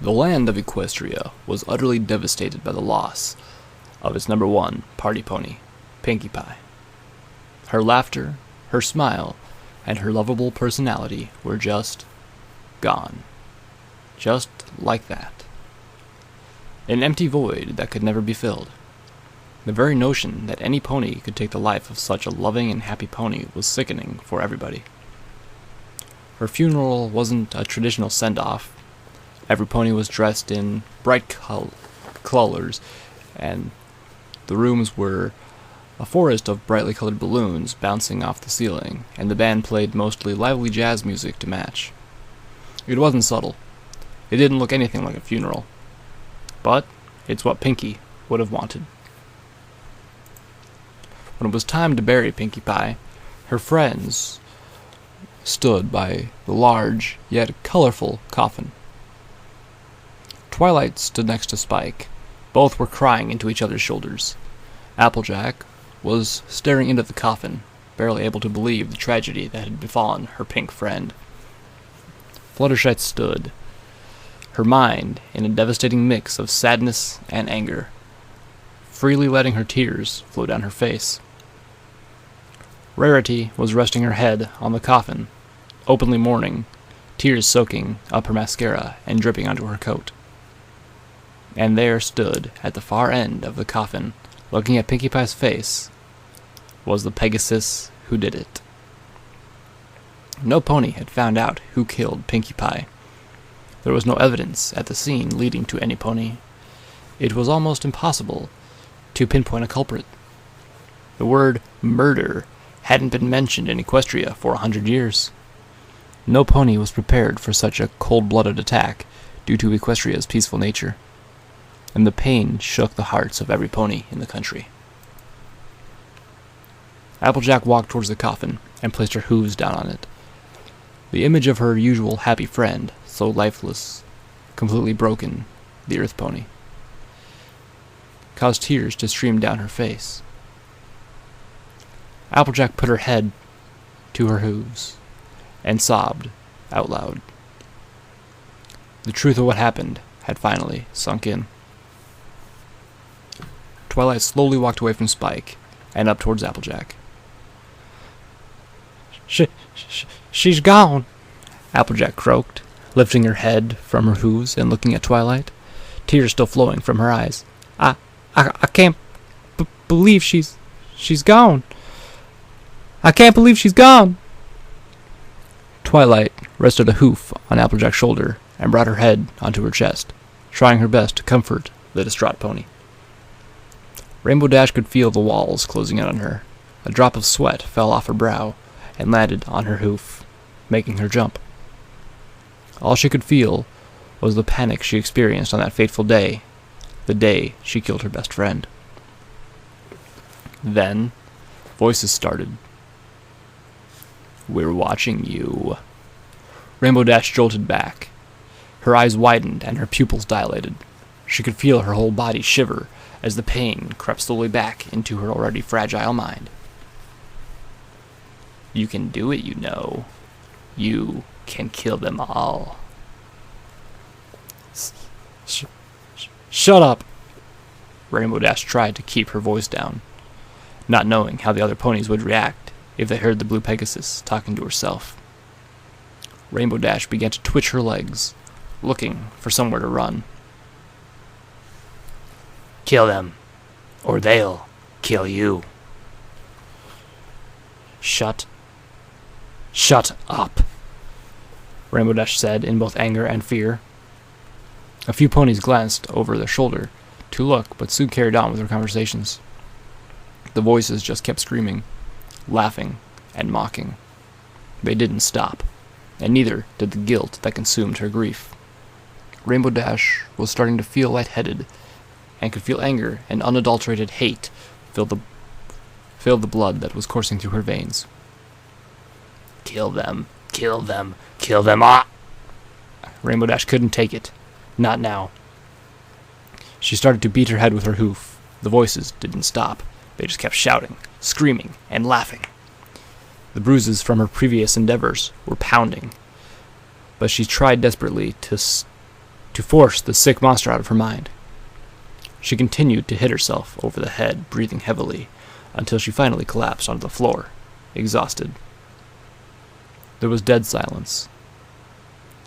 The land of Equestria was utterly devastated by the loss of its number one party pony, Pinkie Pie. Her laughter, her smile, and her lovable personality were just gone. Just like that. An empty void that could never be filled. The very notion that any pony could take the life of such a loving and happy pony was sickening for everybody. Her funeral wasn't a traditional send-off. Every pony was dressed in bright colors, and the rooms were a forest of brightly colored balloons bouncing off the ceiling, and the band played mostly lively jazz music to match. It wasn't subtle. It didn't look anything like a funeral. But it's what Pinkie would have wanted. When it was time to bury Pinkie Pie, her friends stood by the large, yet colorful coffin. Twilight stood next to Spike. Both were crying into each other's shoulders. Applejack was staring into the coffin, barely able to believe the tragedy that had befallen her pink friend. Fluttershy stood, her mind in a devastating mix of sadness and anger, freely letting her tears flow down her face. Rarity was resting her head on the coffin, openly mourning, tears soaking up her mascara and dripping onto her coat. And there stood, at the far end of the coffin, looking at Pinkie Pie's face, was the Pegasus who did it. No pony had found out who killed Pinkie Pie. There was no evidence at the scene leading to any pony. It was almost impossible to pinpoint a culprit. The word murder hadn't been mentioned in Equestria for 100 years. No pony was prepared for such a cold-blooded attack due to Equestria's peaceful nature, and the pain shook the hearts of every pony in the country. Applejack walked towards the coffin and placed her hooves down on it. The image of her usual happy friend, so lifeless, completely broken, the earth pony, caused tears to stream down her face. Applejack put her head to her hooves and sobbed out loud. The truth of what happened had finally sunk in. Twilight slowly walked away from Spike and up towards Applejack. She's gone, Applejack croaked, lifting her head from her hooves and looking at Twilight, tears still flowing from her eyes. I can't believe she's gone. I can't believe she's gone. Twilight rested a hoof on Applejack's shoulder and brought her head onto her chest, trying her best to comfort the distraught pony. Rainbow Dash could feel the walls closing in on her. A drop of sweat fell off her brow and landed on her hoof, making her jump. All she could feel was the panic she experienced on that fateful day, the day she killed her best friend. Then, voices started. "We're watching you." Rainbow Dash jolted back. Her eyes widened and her pupils dilated. She could feel her whole body shiver as the pain crept slowly back into her already fragile mind. "You can do it, you know. You can kill them all." Shut up! Rainbow Dash tried to keep her voice down, not knowing how the other ponies would react if they heard the blue Pegasus talking to herself. Rainbow Dash began to twitch her legs, looking for somewhere to run. "Kill them, or they'll kill you." Shut up, Rainbow Dash said in both anger and fear. A few ponies glanced over their shoulder to look, but soon carried on with their conversations. The voices just kept screaming, laughing, and mocking. They didn't stop, and neither did the guilt that consumed her grief. Rainbow Dash was starting to feel lightheaded, and could feel anger and unadulterated hate fill the blood that was coursing through her veins. "Kill them, kill them, kill them, ah!" Rainbow Dash couldn't take it. Not now. She started to beat her head with her hoof. The voices didn't stop. They just kept shouting, screaming, and laughing. The bruises from her previous endeavors were pounding, but she tried desperately to to force the sick monster out of her mind. She continued to hit herself over the head, breathing heavily, until she finally collapsed onto the floor, exhausted. There was dead silence.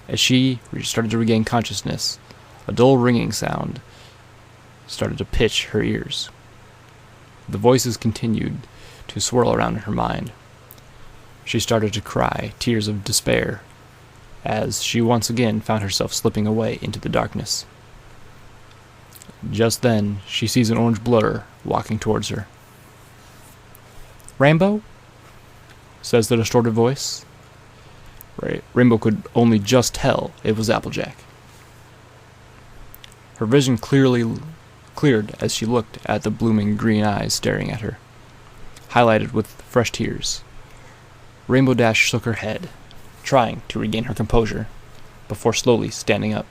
As she started to regain consciousness, a dull ringing sound started to pitch her ears. The voices continued to swirl around in her mind. She started to cry tears of despair as she once again found herself slipping away into the darkness. Just then, she sees an orange blur walking towards her. "Rainbow?" says the distorted voice. Rainbow could only just tell it was Applejack. Her vision cleared as she looked at the blooming green eyes staring at her, highlighted with fresh tears. Rainbow Dash shook her head, trying to regain her composure, before slowly standing up.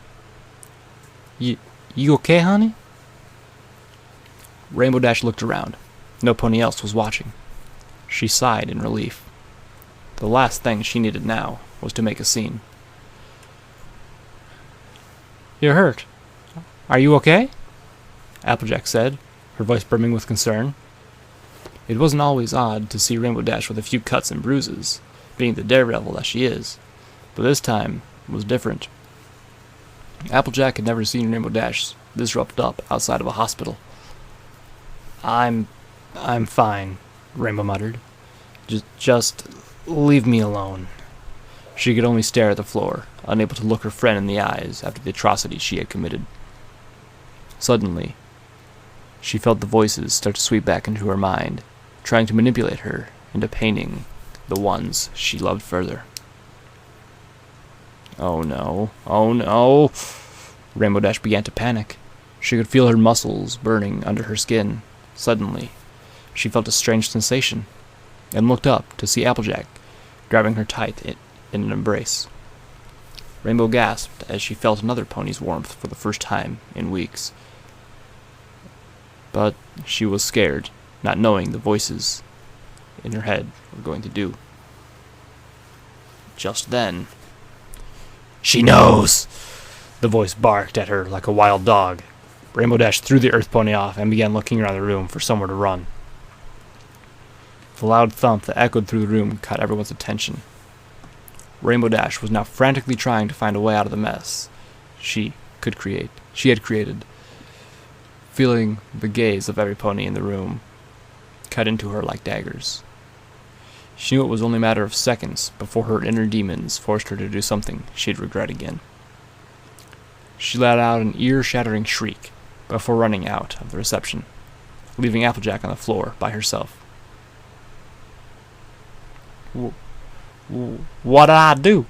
You okay, honey?" Rainbow Dash looked around. No pony else was watching. She sighed in relief. The last thing she needed now was to make a scene. "You're hurt. Are you okay?" Applejack said, her voice brimming with concern. It wasn't always odd to see Rainbow Dash with a few cuts and bruises, being the daredevil that she is, but this time was different. Applejack had never seen Rainbow Dash this roughed up outside of a hospital. I'm fine," Rainbow muttered. Just leave me alone." She could only stare at the floor, unable to look her friend in the eyes after the atrocity she had committed. Suddenly, she felt the voices start to sweep back into her mind, trying to manipulate her into painting the ones she loved further. Oh no, oh no! Rainbow Dash began to panic. She could feel her muscles burning under her skin. Suddenly, she felt a strange sensation, and looked up to see Applejack grabbing her tight in an embrace. Rainbow gasped as she felt another pony's warmth for the first time in weeks. But she was scared, not knowing the voices in her head were going to do. Just then, "She knows!" the voice barked at her like a wild dog. Rainbow Dash threw the earth pony off and began looking around the room for somewhere to run. The loud thump that echoed through the room caught everyone's attention. Rainbow Dash was now frantically trying to find a way out of the mess she had created, feeling the gaze of every pony in the room cut into her like daggers. She knew it was only a matter of seconds before her inner demons forced her to do something she'd regret again. She let out an ear-shattering shriek before running out of the reception, leaving Applejack on the floor by herself. "What did I do?"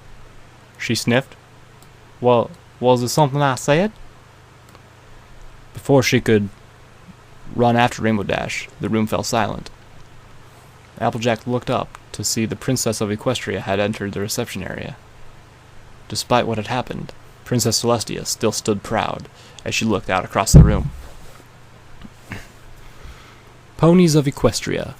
she sniffed. "Well, was it something I said?" Before she could run after Rainbow Dash, the room fell silent. Applejack looked up to see the Princess of Equestria had entered the reception area. Despite what had happened, Princess Celestia still stood proud as she looked out across the room. "Ponies of Equestria,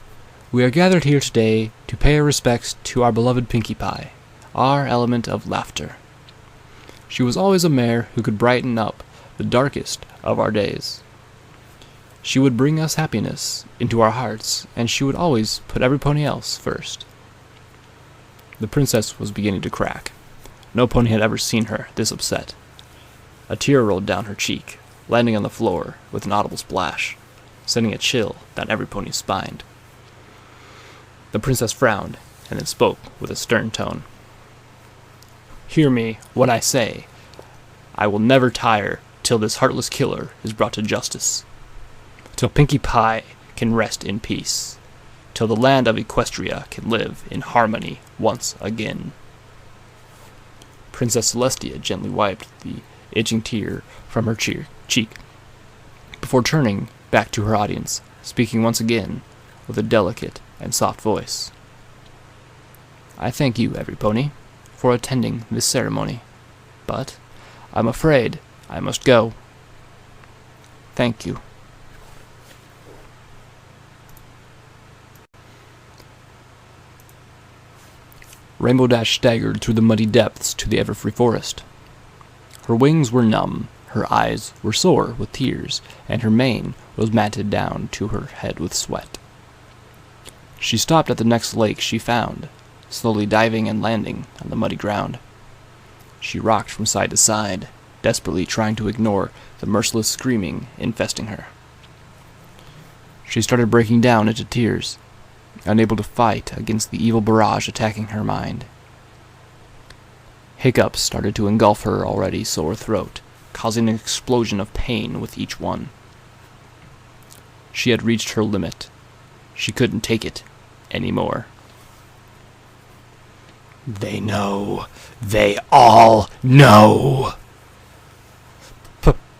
we are gathered here today to pay our respects to our beloved Pinkie Pie, our element of laughter. She was always a mare who could brighten up the darkest of our days. She would bring us happiness into our hearts, and she would always put every pony else first." The princess was beginning to crack. No pony had ever seen her this upset. A tear rolled down her cheek, landing on the floor with an audible splash, sending a chill down every pony's spine. The princess frowned, and then spoke with a stern tone. "Hear me when I say, I will never tire till this heartless killer is brought to justice. Till Pinkie Pie can rest in peace. Till the land of Equestria can live in harmony once again." Princess Celestia gently wiped the itching tear from her cheek, before turning back to her audience, speaking once again with a delicate and soft voice. "I thank you, every pony, for attending this ceremony, but I'm afraid I must go. Thank you." Rainbow Dash staggered through the muddy depths to the Everfree Forest. Her wings were numb, her eyes were sore with tears, and her mane was matted down to her head with sweat. She stopped at the next lake she found, slowly diving and landing on the muddy ground. She rocked from side to side, desperately trying to ignore the merciless screaming infesting her. She started breaking down into tears, unable to fight against the evil barrage attacking her mind. Hiccups started to engulf her already sore throat, causing an explosion of pain with each one. She had reached her limit. She couldn't take it anymore. They know. They all know.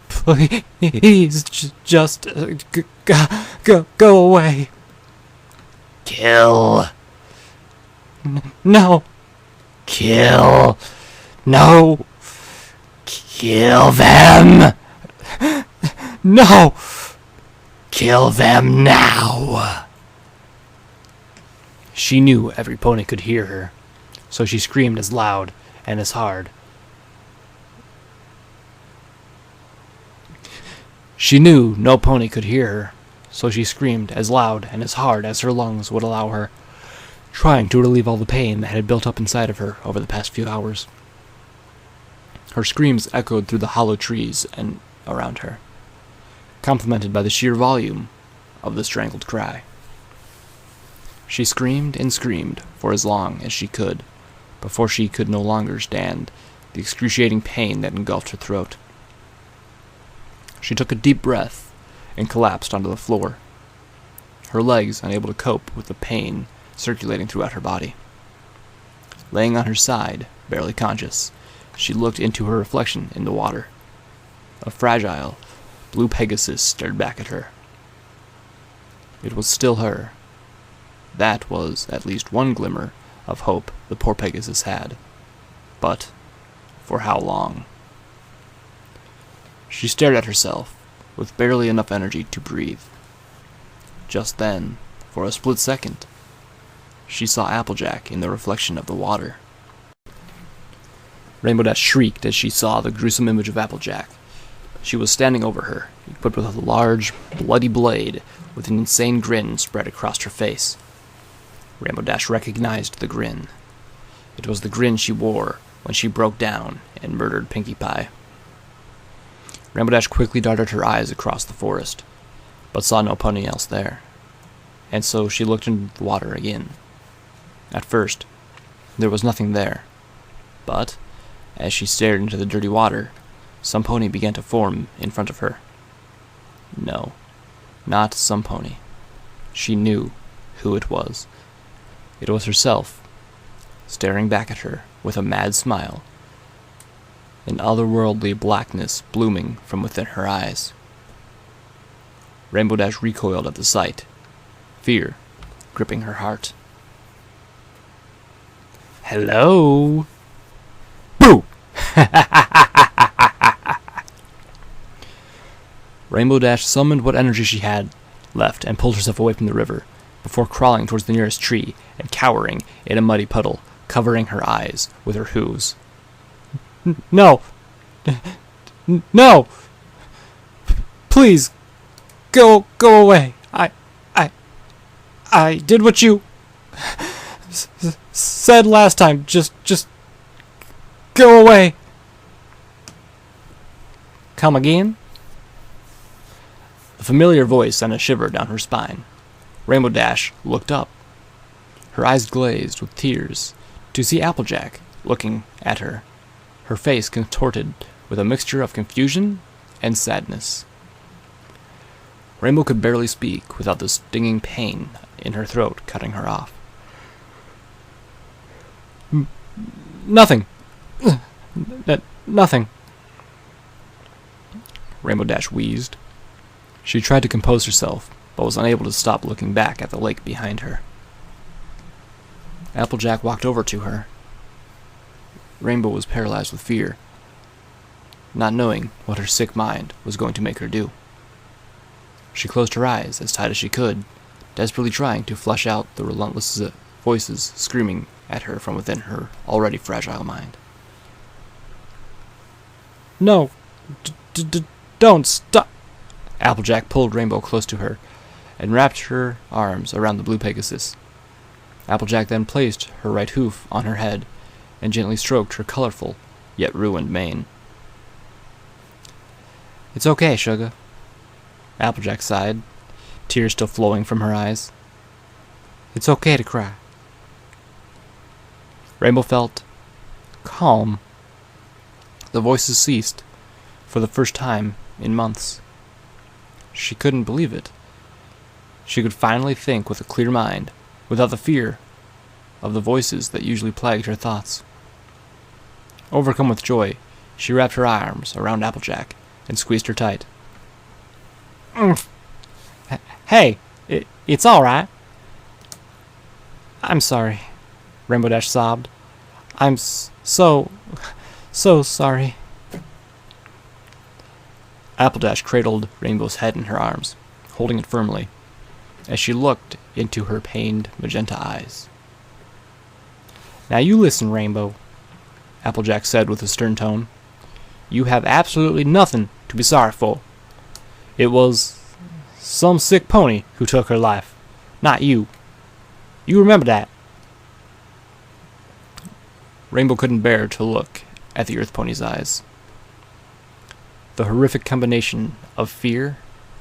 Please, just go away. Kill. No. Kill. No. Kill them. No. Kill them now. She knew every pony could hear her, so she screamed as loud and as hard. She knew no pony could hear her, so she screamed as loud and as hard as her lungs would allow her, trying to relieve all the pain that had built up inside of her over the past few hours. Her screams echoed through the hollow trees and around her, complemented by the sheer volume of the strangled cry. She screamed and screamed for as long as she could, before she could no longer stand the excruciating pain that engulfed her throat. She took a deep breath and collapsed onto the floor, her legs unable to cope with the pain circulating throughout her body. Laying on her side, barely conscious, she looked into her reflection in the water. A fragile, blue Pegasus stared back at her. It was still her. That was at least one glimmer of hope the poor Pegasus had. But for how long? She stared at herself, with barely enough energy to breathe. Just then, for a split second, she saw Applejack in the reflection of the water. Rainbow Dash shrieked as she saw the gruesome image of Applejack. She was standing over her, equipped with a large, bloody blade, with an insane grin spread across her face. Rainbow Dash recognized the grin. It was the grin she wore when she broke down and murdered Pinkie Pie. Rainbow Dash quickly darted her eyes across the forest, but saw no pony else there, and so she looked into the water again. At first, there was nothing there, but, as she stared into the dirty water, some pony began to form in front of her. No, not some pony. She knew who it was. It was herself, staring back at her with a mad smile, an otherworldly blackness blooming from within her eyes. Rainbow Dash recoiled at the sight, fear gripping her heart. Hello? Boo! Rainbow Dash summoned what energy she had left and pulled herself away from the river, before crawling towards the nearest tree and cowering in a muddy puddle, covering her eyes with her hooves. No! No! Please! Go away! I did what you said last time. Just go away! Come again? The familiar voice sent a shiver down her spine. Rainbow Dash looked up, her eyes glazed with tears, to see Applejack looking at her, her face contorted with a mixture of confusion and sadness. Rainbow could barely speak without the stinging pain in her throat cutting her off. Nothing. Nothing. Rainbow Dash wheezed. She tried to compose herself, but was unable to stop looking back at the lake behind her. Applejack walked over to her. Rainbow was paralyzed with fear, not knowing what her sick mind was going to make her do. She closed her eyes as tight as she could, desperately trying to flush out the relentless voices screaming at her from within her already fragile mind. No, don't stop. Applejack pulled Rainbow close to her and wrapped her arms around the blue Pegasus. Applejack then placed her right hoof on her head and gently stroked her colorful, yet ruined mane. It's okay, Sugar. Applejack sighed, tears still flowing from her eyes. It's okay to cry. Rainbow felt calm. The voices ceased for the first time in months. She couldn't believe it. She could finally think with a clear mind, without the fear of the voices that usually plagued her thoughts. Overcome with joy, she wrapped her arms around Applejack and squeezed her tight. Hey, it's all right. I'm sorry, Rainbow Dash sobbed. I'm so sorry. Appledash cradled Rainbow's head in her arms, holding it firmly, as she looked into her pained magenta eyes. Now you listen, Rainbow, Applejack said with a stern tone. You have absolutely nothing to be sorry for. It was some sick pony who took her life, not you. You remember that. Rainbow couldn't bear to look at the Earth Pony's eyes. The horrific combination of fear,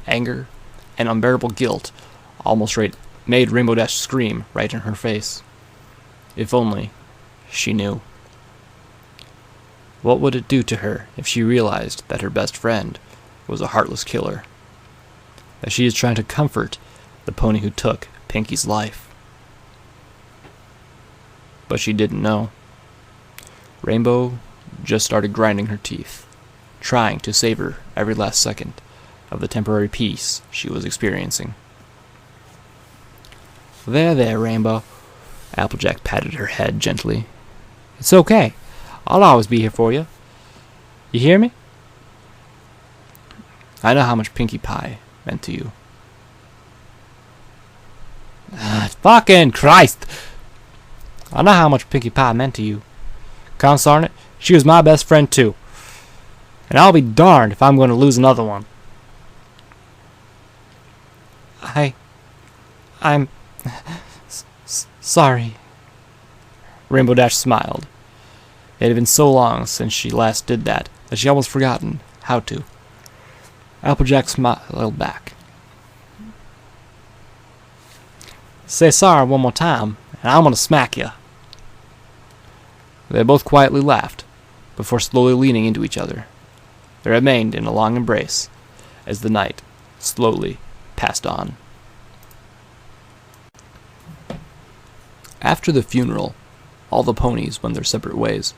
anger, and unbearable guilt almost made Rainbow Dash scream right in her face. If only she knew. What would it do to her if she realized that her best friend was a heartless killer? That she is trying to comfort the pony who took Pinky's life? But she didn't know. Rainbow just started grinding her teeth, trying to savor every last second of the temporary peace she was experiencing. There, Rainbow. Applejack patted her head gently. It's okay. I'll always be here for you. You hear me? I know how much Pinkie Pie meant to you. Fucking Christ! I know how much Pinkie Pie meant to you. Consarn it, she was my best friend too. And I'll be darned if I'm going to lose another one. I'm sorry. Rainbow Dash smiled. It had been so long since she last did that she almost forgotten how to. Applejack smiled back. Say sorry one more time, and I'm going to smack you. They both quietly laughed, before slowly leaning into each other. They remained in a long embrace, as the night slowly passed on. After the funeral, all the ponies went their separate ways,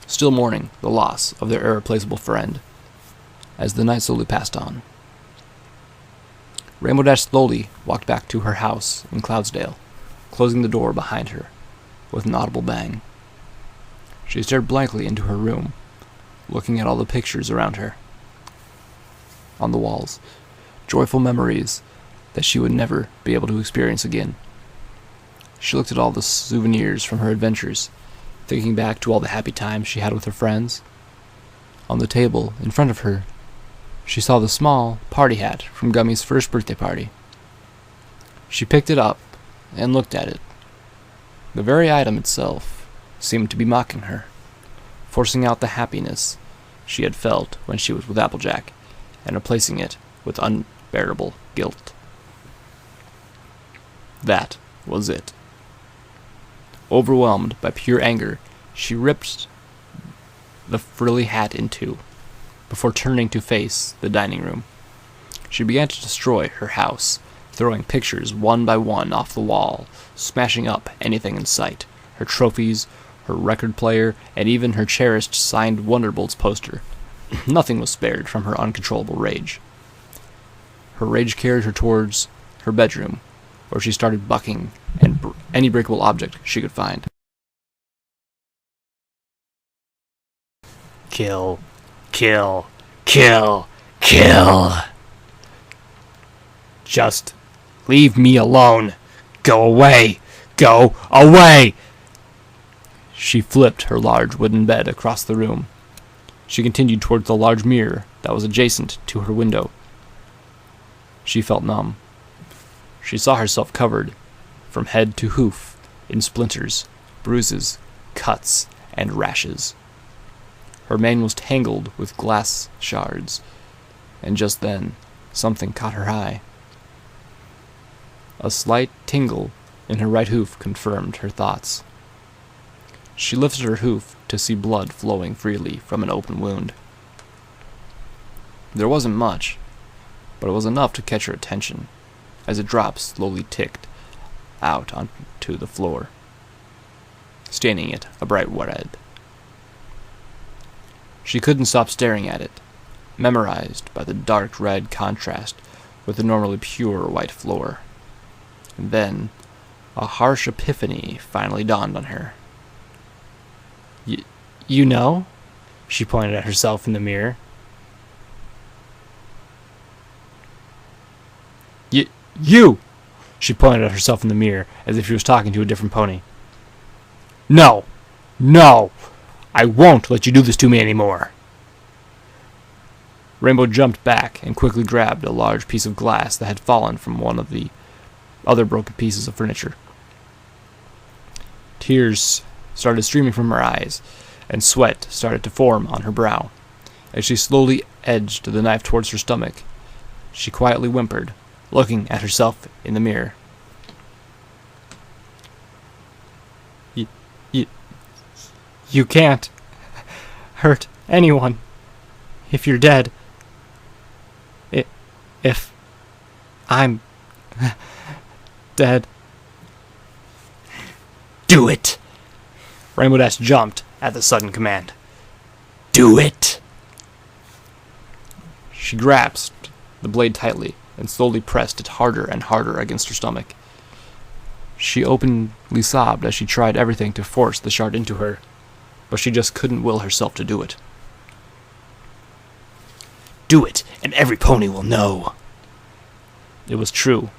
still mourning the loss of their irreplaceable friend, as the night slowly passed on. Rainbow Dash slowly walked back to her house in Cloudsdale, closing the door behind her with an audible bang. She stared blankly into her room, looking at all the pictures around her. On the walls, joyful memories that she would never be able to experience again. She looked at all the souvenirs from her adventures, thinking back to all the happy times she had with her friends. On the table in front of her, she saw the small party hat from Gummy's first birthday party. She picked it up and looked at it. The very item itself seemed to be mocking her, forcing out the happiness she had felt when she was with Applejack, and replacing it with unbearable guilt. That was it. Overwhelmed by pure anger, she ripped the frilly hat in two, before turning to face the dining room. She began to destroy her house, throwing pictures one by one off the wall, smashing up anything in sight, her trophies, her record player, and even her cherished signed Wonderbolts poster. Nothing was spared from her uncontrollable rage. Her rage carried her towards her bedroom, where she started bucking any breakable object she could find. Kill, kill, kill, kill. Just leave me alone. Go away. Go away. She flipped her large wooden bed across the room, She continued towards the large mirror that was adjacent to her window. She felt numb. She saw herself covered, from head to hoof, in splinters, bruises, cuts, and rashes. Her mane was tangled with glass shards, and just then, something caught her eye. A slight tingle in her right hoof confirmed her thoughts. She lifted her hoof to see blood flowing freely from an open wound. There wasn't much, but it was enough to catch her attention, as a drop slowly ticked out onto the floor, staining it a bright red. She couldn't stop staring at it, memorized by the dark red contrast with the normally pure white floor. And then, a harsh epiphany finally dawned on her. You know? She pointed at herself in the mirror. You! She pointed at herself in the mirror as if she was talking to a different pony. No! No! I won't let you do this to me anymore! Rainbow jumped back and quickly grabbed a large piece of glass that had fallen from one of the other broken pieces of furniture. Tears started streaming from her eyes, and sweat started to form on her brow. As she slowly edged the knife towards her stomach, she quietly whimpered, looking at herself in the mirror. You can't hurt anyone if you're dead. If I'm dead. Do it! Rainbow Dash jumped at the sudden command. Do it! She grasped the blade tightly and slowly pressed it harder and harder against her stomach. She openly sobbed as she tried everything to force the shard into her, but she just couldn't will herself to do it. Do it, and every pony will know. It was true.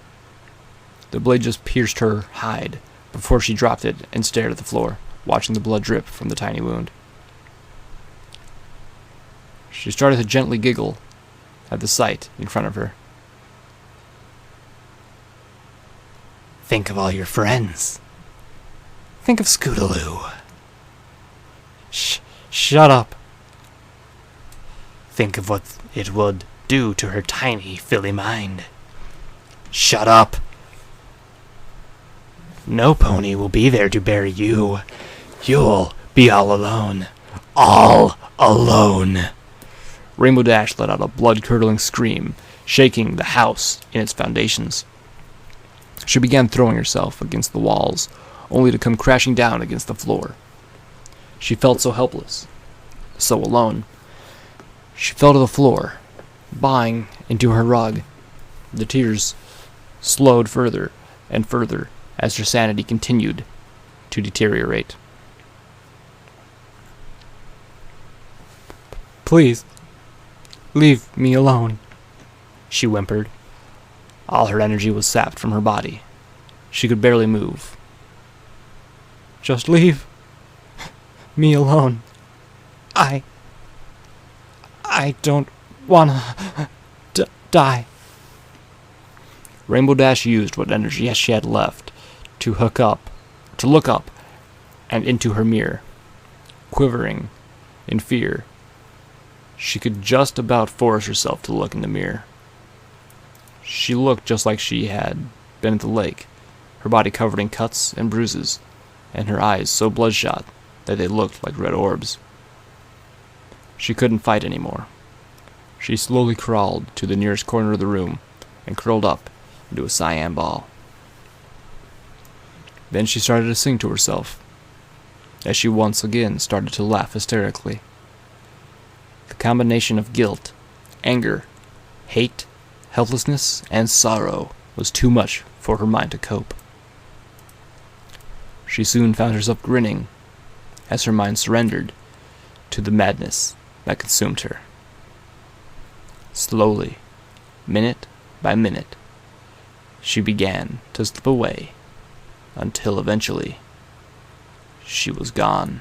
The blade just pierced her hide before she dropped it and stared at the floor, watching the blood drip from the tiny wound. She started to gently giggle at the sight in front of her. Think of all your friends. Think of Scootaloo. Shut up. Think of what it would do to her tiny, filly mind. Shut up. No pony will be there to bury you. You'll be all alone. All alone. Rainbow Dash let out a blood-curdling scream, shaking the house in its foundations. She began throwing herself against the walls, only to come crashing down against the floor. She felt so helpless, so alone. She fell to the floor, bowing into her rug. The tears slowed further and further as her sanity continued to deteriorate. Please, leave me alone, she whimpered. All her energy was sapped from her body. She could barely move. Just leave me alone. I don't wanna die. Rainbow Dash used what energy she had left to look up, and into her mirror. Quivering in fear, she could just about force herself to look in the mirror. She looked just like she had been at the lake, her body covered in cuts and bruises, and her eyes so bloodshot that they looked like red orbs. She couldn't fight anymore. She slowly crawled to the nearest corner of the room and curled up into a cyan ball. Then she started to sing to herself, as she once again started to laugh hysterically. The combination of guilt, anger, hate, helplessness, and sorrow was too much for her mind to cope. She soon found herself grinning as her mind surrendered to the madness that consumed her. Slowly, minute by minute, she began to slip away until eventually she was gone.